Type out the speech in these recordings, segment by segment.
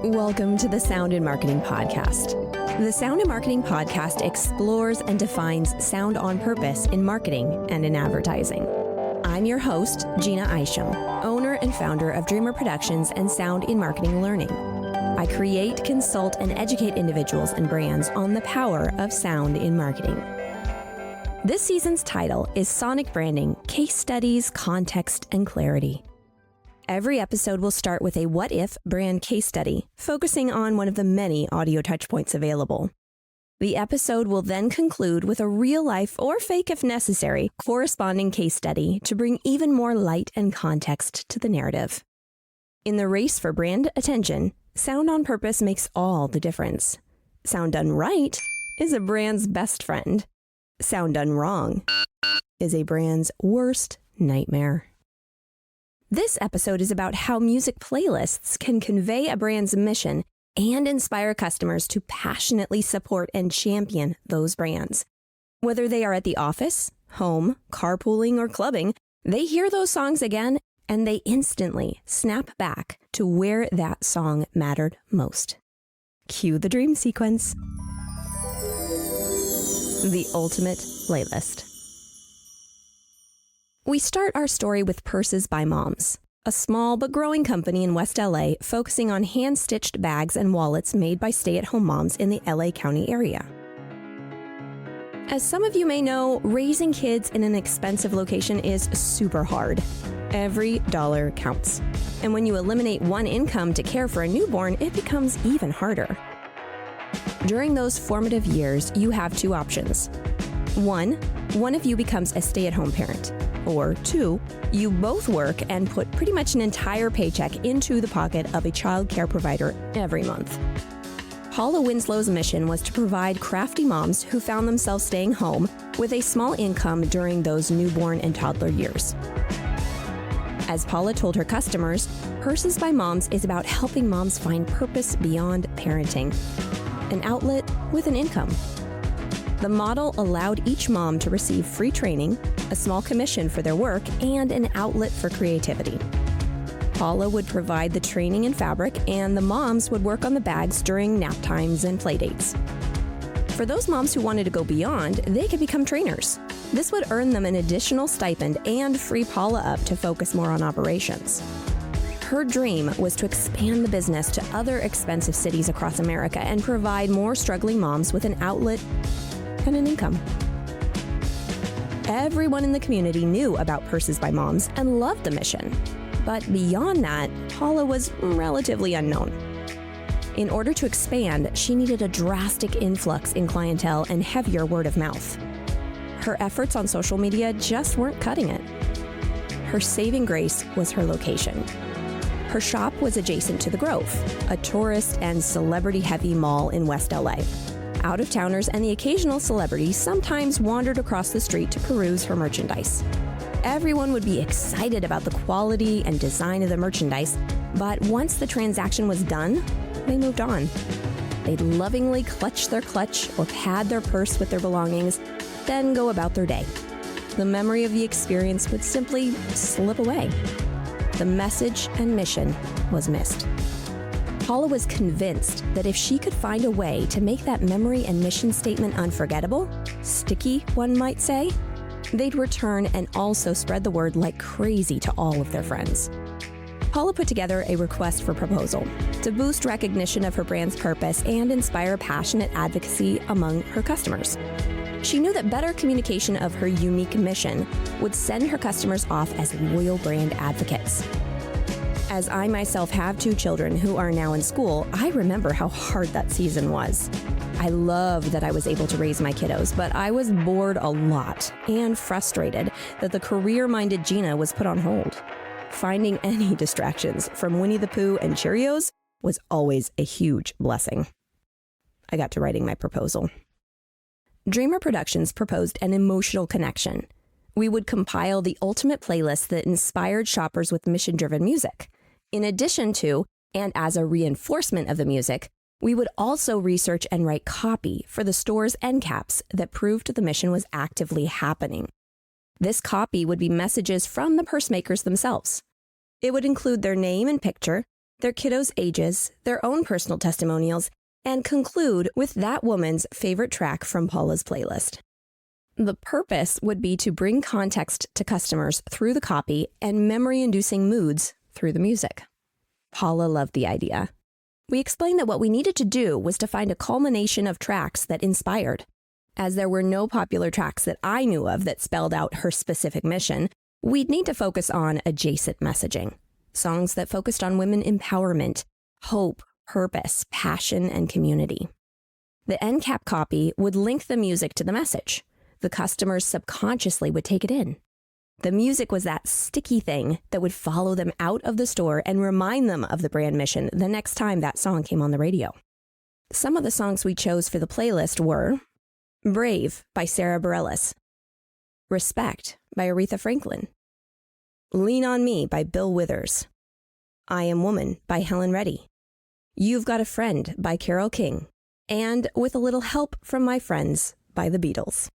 Welcome to the Sound in Marketing Podcast. The Sound in Marketing Podcast explores and defines sound on purpose in marketing and in advertising. I'm your host, Gina Isham, owner and founder of Dreamr Productions and Sound in Marketing Learning. I create, consult, and educate individuals and brands on the power of sound in marketing. This season's title is Sonic Branding, Case Studies, Context, and Clarity. Every episode will start with a what-if brand case study, focusing on one of the many audio touchpoints available. The episode will then conclude with a real-life, or fake if necessary, corresponding case study to bring even more light and context to the narrative. In the race for brand attention, sound on purpose makes all the difference. Sound done right is a brand's best friend. Sound done wrong is a brand's worst nightmare. This episode is about how music playlists can convey a brand's mission and inspire customers to passionately support and champion those brands. Whether they are at the office, home, carpooling, or clubbing, they hear those songs again and they instantly snap back to where that song mattered most. Cue the dream sequence. The ultimate playlist. We start our story with Purses by Moms, a small but growing company in West LA focusing on hand-stitched bags and wallets made by stay-at-home moms in the LA County area. As some of you may know, raising kids in an expensive location is super hard. Every dollar counts. And when you eliminate one income to care for a newborn, it becomes even harder. During those formative years, you have two options. One of you becomes a stay-at-home parent. Or two, you both work and put pretty much an entire paycheck into the pocket of a child care provider every month. Paula Winslow's mission was to provide crafty moms who found themselves staying home with a small income during those newborn and toddler years. As Paula told her customers, Purses by Moms is about helping moms find purpose beyond parenting, an outlet with an income. The model allowed each mom to receive free training, a small commission for their work, and an outlet for creativity. Paula would provide the training and fabric, and the moms would work on the bags during nap times and play dates. For those moms who wanted to go beyond, they could become trainers. This would earn them an additional stipend and free Paula up to focus more on operations. Her dream was to expand the business to other expensive cities across America and provide more struggling moms with an outlet and an income. Everyone in the community knew about Purses by Moms and loved the mission. But beyond that, Paula was relatively unknown. In order to expand, she needed a drastic influx in clientele and heavier word of mouth. Her efforts on social media just weren't cutting it. Her saving grace was her location. Her shop was adjacent to The Grove, a tourist and celebrity-heavy mall in West LA. Out-of-towners and the occasional celebrity sometimes wandered across the street to peruse her merchandise. Everyone would be excited about the quality and design of the merchandise, but once the transaction was done, they moved on. They'd lovingly clutch their clutch or pad their purse with their belongings, then go about their day. The memory of the experience would simply slip away. The message and mission was missed. Paula was convinced that if she could find a way to make that memory and mission statement unforgettable, sticky, one might say, they'd return and also spread the word like crazy to all of their friends. Paula put together a request for proposal to boost recognition of her brand's purpose and inspire passionate advocacy among her customers. She knew that better communication of her unique mission would send her customers off as loyal brand advocates. As I myself have two children who are now in school, I remember how hard that season was. I loved that I was able to raise my kiddos, but I was bored a lot and frustrated that the career-minded Gina was put on hold. Finding any distractions from Winnie the Pooh and Cheerios was always a huge blessing. I got to writing my proposal. Dreamr Productions proposed an emotional connection. We would compile the ultimate playlist that inspired shoppers with mission-driven music. In addition to, and as a reinforcement of the music, we would also research and write copy for the store's end caps that proved the mission was actively happening. This copy would be messages from the purse makers themselves. It would include their name and picture, their kiddos' ages, their own personal testimonials, and conclude with that woman's favorite track from Paula's playlist. The purpose would be to bring context to customers through the copy and memory-inducing moods through the music. Paula loved the idea. We explained that what we needed to do was to find a culmination of tracks that inspired. As there were no popular tracks that I knew of that spelled out her specific mission, we'd need to focus on adjacent messaging. Songs that focused on women empowerment, hope, purpose, passion, and community. The end cap copy would link the music to the message. The customers subconsciously would take it in. The music was that sticky thing that would follow them out of the store and remind them of the brand mission the next time that song came on the radio. Some of the songs we chose for the playlist were Brave by Sarah Bareilles, Respect by Aretha Franklin, Lean on Me by Bill Withers, I Am Woman by Helen Reddy, You've Got a Friend by Carole King, and With a Little Help from My Friends by the Beatles.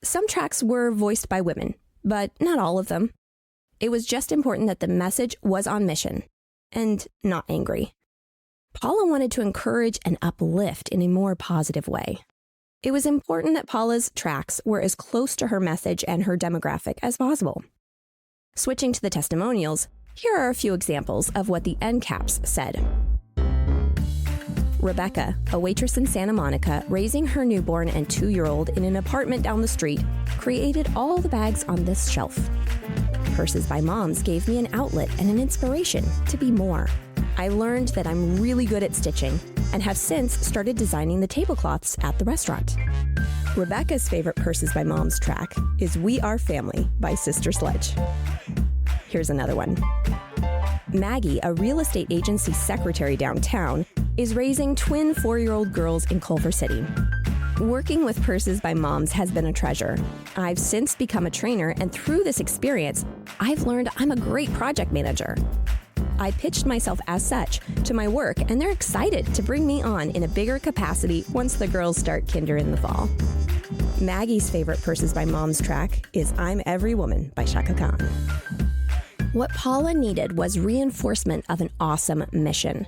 Some tracks were voiced by women, but not all of them. It was just important that the message was on mission and not angry. Paula wanted to encourage and uplift in a more positive way. It was important that Paula's tracks were as close to her message and her demographic as possible. Switching to the testimonials, here are a few examples of what the end caps said. Rebecca, a waitress in Santa Monica, raising her newborn and 2-year-old in an apartment down the street, created all the bags on this shelf. Purses by Moms gave me an outlet and an inspiration to be more. I learned that I'm really good at stitching and have since started designing the tablecloths at the restaurant. Rebecca's favorite Purses by Moms track is We Are Family by Sister Sledge. Here's another one. Maggie, a real estate agency secretary downtown, is raising twin 4-year-old girls in Culver City. Working with Purses by Moms has been a treasure. I've since become a trainer, and through this experience, I've learned I'm a great project manager. I pitched myself as such to my work, and they're excited to bring me on in a bigger capacity once the girls start kinder in the fall. Maggie's favorite Purses by Moms track is I'm Every Woman by Shaka Khan. What Paula needed was reinforcement of an awesome mission.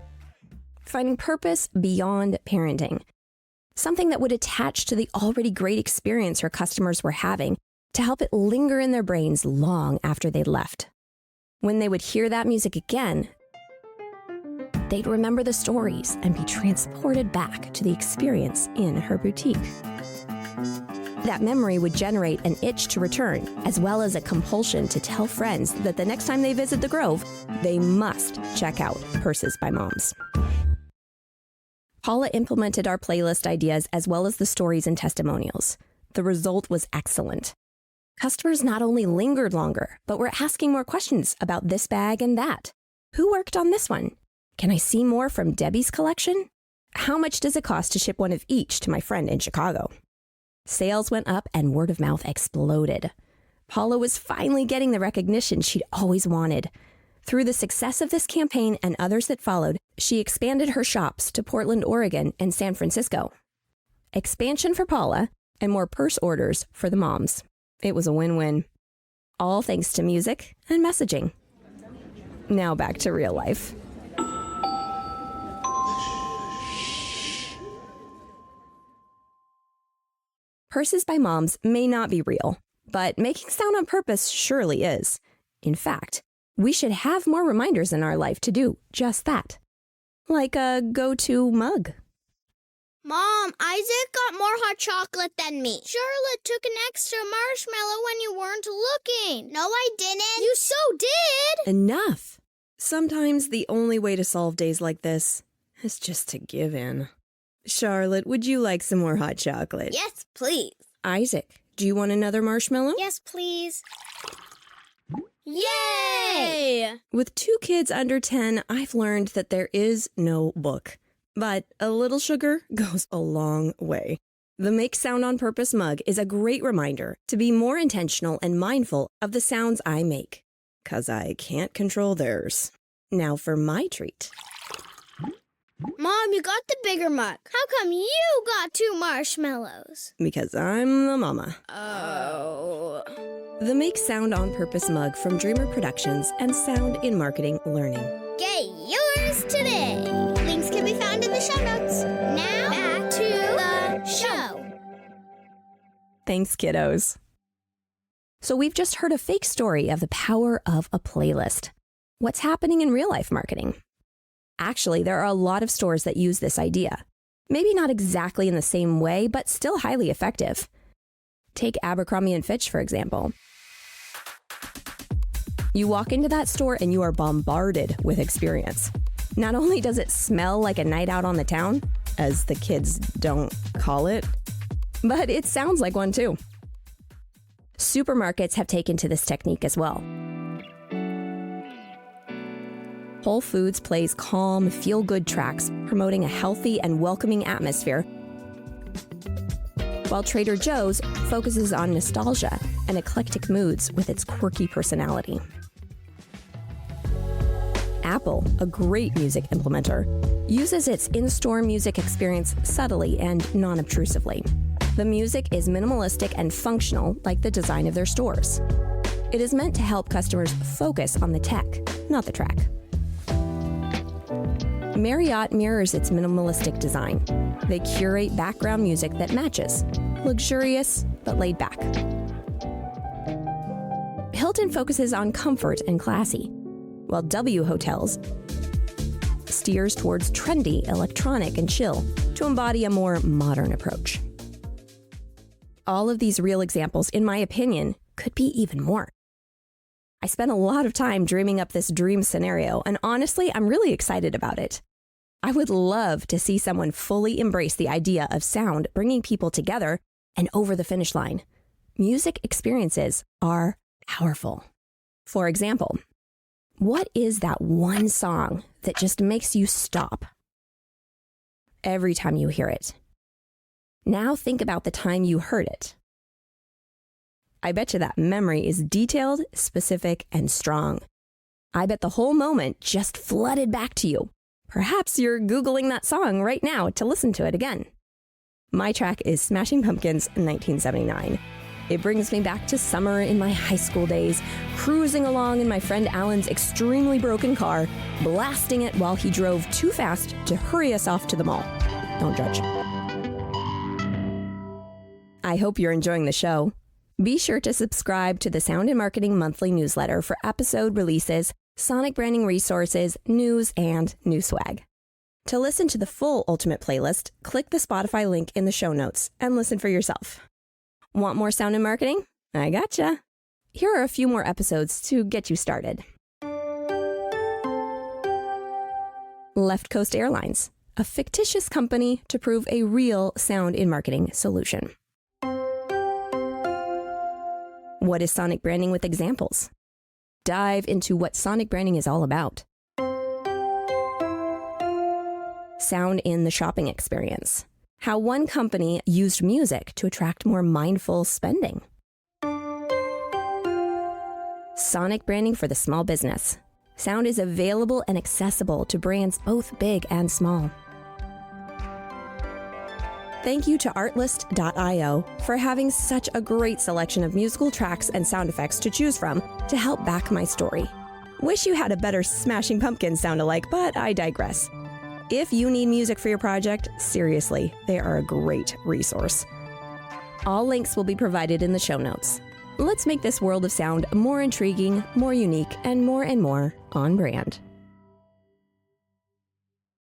Finding purpose beyond parenting. Something that would attach to the already great experience her customers were having to help it linger in their brains long after they'd left. When they would hear that music again, they'd remember the stories and be transported back to the experience in her boutique. That memory would generate an itch to return, as well as a compulsion to tell friends that the next time they visit the Grove, they must check out Purses by Moms. Paula implemented our playlist ideas as well as the stories and testimonials. The result was excellent. Customers not only lingered longer, but were asking more questions about this bag and that. Who worked on this one? Can I see more from Debbie's collection? How much does it cost to ship one of each to my friend in Chicago? Sales went up and word of mouth exploded. Paula was finally getting the recognition she'd always wanted. Through the success of this campaign and others that followed, she expanded her shops to Portland, Oregon, and San Francisco. Expansion for Paula and more purse orders for the moms. It was a win-win. All thanks to music and messaging. Now back to real life. Purses by Moms may not be real, but making sound on purpose surely is. In fact, we should have more reminders in our life to do just that. Like a go-to mug. Mom, Isaac got more hot chocolate than me. Charlotte took an extra marshmallow when you weren't looking. No, I didn't. You so did. Enough. Sometimes the only way to solve days like this is just to give in. Charlotte, would you like some more hot chocolate? Yes, please. Isaac, do you want another marshmallow? Yes, please. Yay! With 2 kids under 10, I've learned that there is no book. But a little sugar goes a long way. The Make Sound on Purpose mug is a great reminder to be more intentional and mindful of the sounds I make. 'Cause I can't control theirs. Now for my treat. Mom, you got the bigger mug. How come you got 2 marshmallows? Because I'm the mama. Oh. The Make Sound on Purpose mug from Dreamr Productions and Sound in Marketing Learning. Get yours the show notes. Now, back to the show. Thanks, kiddos. So we've just heard a fake story of the power of a playlist. What's happening in real-life marketing? Actually, there are a lot of stores that use this idea. Maybe not exactly in the same way, but still highly effective. Take Abercrombie & Fitch, for example. You walk into that store and you are bombarded with experience. Not only does it smell like a night out on the town, as the kids don't call it, but it sounds like one too. Supermarkets have taken to this technique as well. Whole Foods plays calm, feel-good tracks, promoting a healthy and welcoming atmosphere, while Trader Joe's focuses on nostalgia and eclectic moods with its quirky personality. Apple, a great music implementer, uses its in-store music experience subtly and non-obtrusively. The music is minimalistic and functional, like the design of their stores. It is meant to help customers focus on the tech, not the track. Marriott mirrors its minimalistic design. They curate background music that matches, luxurious but laid back. Hilton focuses on comfort and classy, while W Hotels steers towards trendy, electronic, and chill to embody a more modern approach. All of these real examples, in my opinion, could be even more. I spent a lot of time dreaming up this dream scenario, and honestly, I'm really excited about it. I would love to see someone fully embrace the idea of sound bringing people together and over the finish line. Music experiences are powerful. For example, what is that one song that just makes you stop every time you hear it? Now think about the time you heard it. I bet you that memory is detailed, specific, and strong. I bet the whole moment just flooded back to you. Perhaps you're Googling that song right now to listen to it again. My track is Smashing Pumpkins' 1979. It brings me back to summer in my high school days, cruising along in my friend Alan's extremely broken car, blasting it while he drove too fast to hurry us off to the mall. Don't judge. I hope you're enjoying the show. Be sure to subscribe to the Sound and Marketing Monthly newsletter for episode releases, sonic branding resources, news, and new swag. To listen to the full Ultimate playlist, click the Spotify link in the show notes and listen for yourself. Want more sound and marketing? I gotcha. Here are a few more episodes to get you started. Left Coast Airlines, a fictitious company to prove a real sound in marketing solution. What is sonic branding with examples? Dive into what sonic branding is all about. Sound in the shopping experience. How one company used music to attract more mindful spending. Sonic branding for the small business. Sound is available and accessible to brands both big and small. Thank you to Artlist.io for having such a great selection of musical tracks and sound effects to choose from to help back my story. Wish you had a better Smashing Pumpkins sound-alike, but I digress. If you need music for your project, seriously, they are a great resource. All links will be provided in the show notes. Let's make this world of sound more intriguing, more unique, and more on brand.